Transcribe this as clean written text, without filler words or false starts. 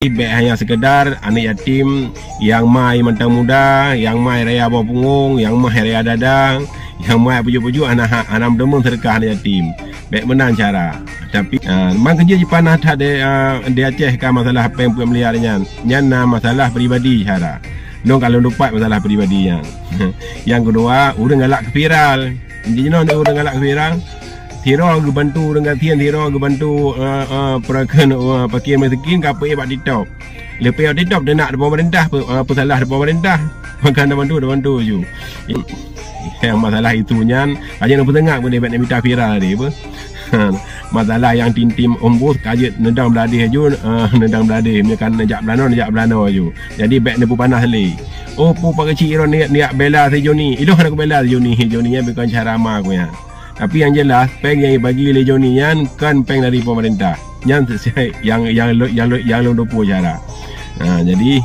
Baik hanya sekedar anak yatim yang mai mentang muda, yang mai raya bawah punggung, yang mai raya dadang, yang mai pujuk-pujuk anak demung sedekah anak yatim. Baik menang cara. Tapi memang kerja di panah tak ada dia Aceh kan masalah apa yang punya melihatnya. Nyan masalah peribadi cara. Long kalau lupa masalah peribadi yang. Yang kedua, udah ngalak ke viral. Jadi dia udah ngalak ke viral. Tiro aku bantu dengan tian tiro aku bantu perakan pakai miskin kapal buat TikTok. Lepas TikTok dia nak pemerintah apa salah pemerintah. Maka dia bantu je. Yang masalah itunya aja nak tengah pun dia nak minta viral dia apa. Masalah yang tim ombus kajet nedang beladih je nedang beladih kan najak belano je. Jadi baik nepu panas le. Oh pu pak kecil niat bela si Joni. Itu aku bela Joni nya bukan cara ama aku ya. Tapi yang jelas peng yang bagi le Joni kan peng dari pemerintah. Yang 20 cara. Jadi